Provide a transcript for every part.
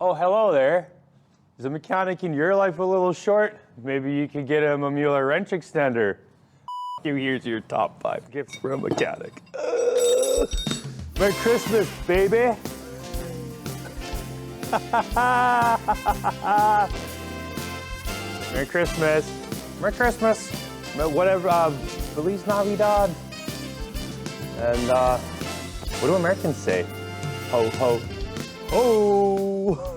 Oh, hello there. Is a mechanic in your life a little short? Maybe you could get him a Mueller wrench extender. You, here's your top 5 gifts for a mechanic. Merry Christmas, baby. Merry Christmas. Merry Christmas. Whatever, Feliz Navidad. And, what do Americans say? Ho, ho. Oh!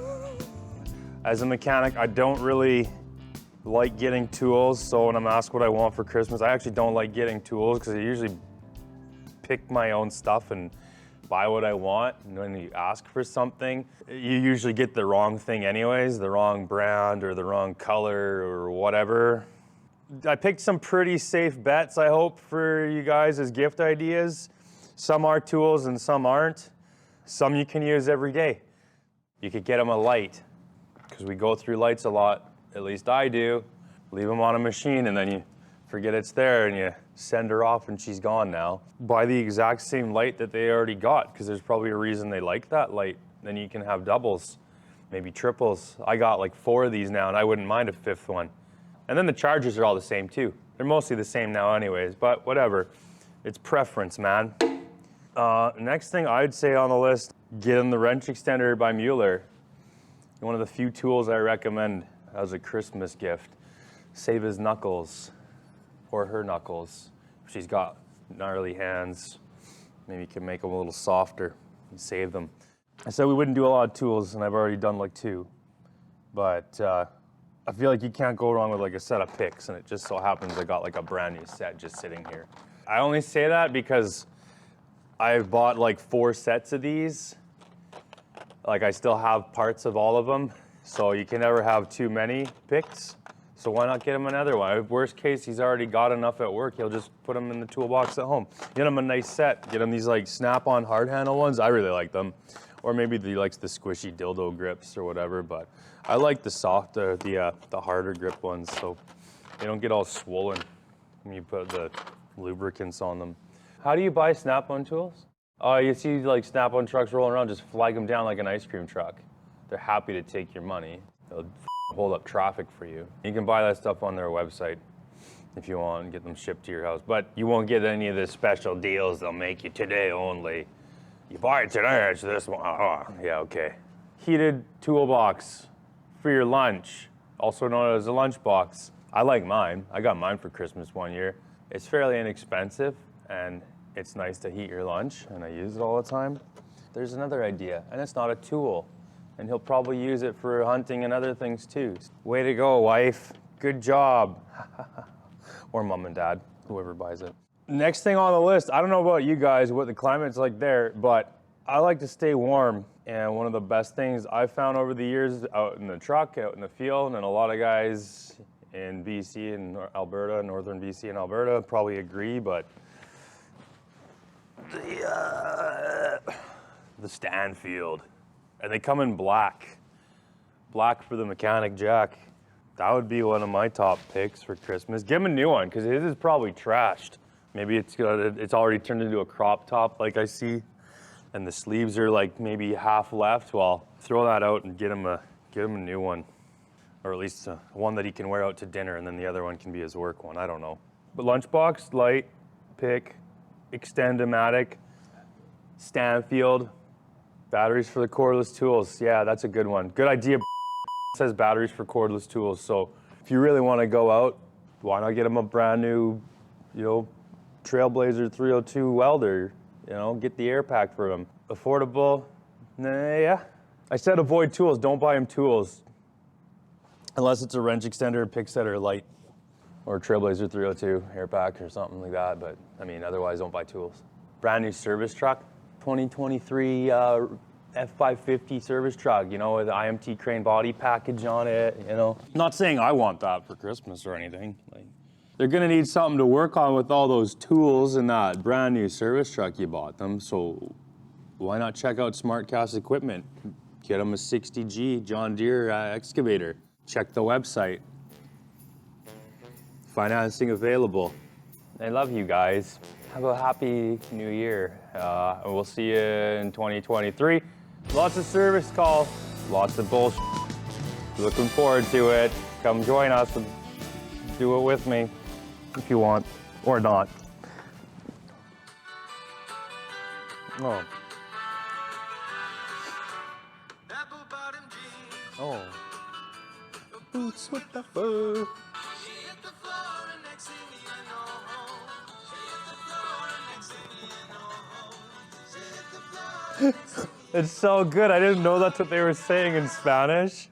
As a mechanic, I don't really like getting tools, so when I'm asked what I want for Christmas, I actually don't like getting tools because I usually pick my own stuff and buy what I want. And when you ask for something, you usually get the wrong thing anyways, the wrong brand or the wrong color or whatever. I picked some pretty safe bets, I hope, for you guys as gift ideas. Some are tools and some aren't. Some you can use every day. You could get them a light, because we go through lights a lot, at least I do. Leave them on a machine and then you forget it's there and you send her off and she's gone now. Buy the exact same light that they already got, because there's probably a reason they like that light. Then you can have doubles, maybe triples. I got like 4 of these now and I wouldn't mind a 5th one. And then the chargers are all the same too. They're mostly the same now anyways, but whatever. It's preference, man. Next thing I'd say on the list, get him the wrench extender by Mueller. One of the few tools I recommend as a Christmas gift. Save his knuckles, or her knuckles. If she's got gnarly hands, maybe you can make them a little softer and save them. I said we wouldn't do a lot of tools, and I've already done like 2. But I feel like you can't go wrong with like a set of picks, and it just so happens I got like a brand new set just sitting here. I only say that because I've bought like 4 sets of these. Like I still have parts of all of them, so you can never have too many picks. So why not get him another one? Worst case, he's already got enough at work. He'll just put them in the toolbox at home. Get him a nice set. Get him these like snap-on hard handle ones. I really like them. Or maybe he likes the squishy dildo grips or whatever. But I like the softer, the harder grip ones, so they don't get all swollen when you put the lubricants on them. How do you buy snap-on tools? Oh, you see like snap-on trucks rolling around, just flag them down like an ice cream truck. They're happy to take your money. They'll hold up traffic for you. You can buy that stuff on their website if you want and get them shipped to your house. But you won't get any of the special deals they'll make you today only. You buy it today, it's this one. Oh, yeah, okay. Heated toolbox for your lunch, also known as a lunchbox. I like mine. I got mine for Christmas one year. It's fairly inexpensive and it's nice to heat your lunch, and I use it all the time. There's another idea, and it's not a tool, and he'll probably use it for hunting and other things too. Way to go, wife. Good job. Or mom and dad, whoever buys it. Next thing on the list, I don't know about you guys, what the climate's like there, but I like to stay warm, and one of the best things I've found over the years out in the truck, out in the field, and a lot of guys in BC and Alberta, northern BC and Alberta probably agree, but the Stanfield, and they come in black for the mechanic jack. That would be one of my top picks for Christmas. Give him a new one, because his is probably trashed. Maybe it's already turned into a crop top like I see, and the sleeves are like maybe half left. Well, throw that out and get him a new one, or at least one that he can wear out to dinner, and then the other one can be his work one. I don't know. But lunchbox, light, pick, Extend-O-Matic, Stanfield, batteries for the cordless tools. Yeah, that's a good one. Good idea. It says batteries for cordless tools. So if you really want to go out, why not get them a brand new, Trailblazer 302 welder? Get the AIR PAK for them. Affordable. Yeah. I said avoid tools. Don't buy them tools. Unless it's a wrench extender, pick set, or light. Or Trailblazer 302 AIR PAK or something like that, but otherwise don't buy tools. Brand new service truck, 2023 F550 service truck, with the IMT crane body package on it, Not saying I want that for Christmas or anything. They're gonna need something to work on with all those tools in that brand new service truck you bought them, so why not check out SmartCast equipment? Get them a 60G John Deere excavator. Check the website. Financing available. I love you guys. Have a happy new year. We'll see you in 2023. Lots of service calls, Lots of bullshit. Looking forward to it. Come join us and do it with me if you want, or not. Oh. Oh. Boots with the fur. It's so good. I didn't know that's what they were saying in Spanish.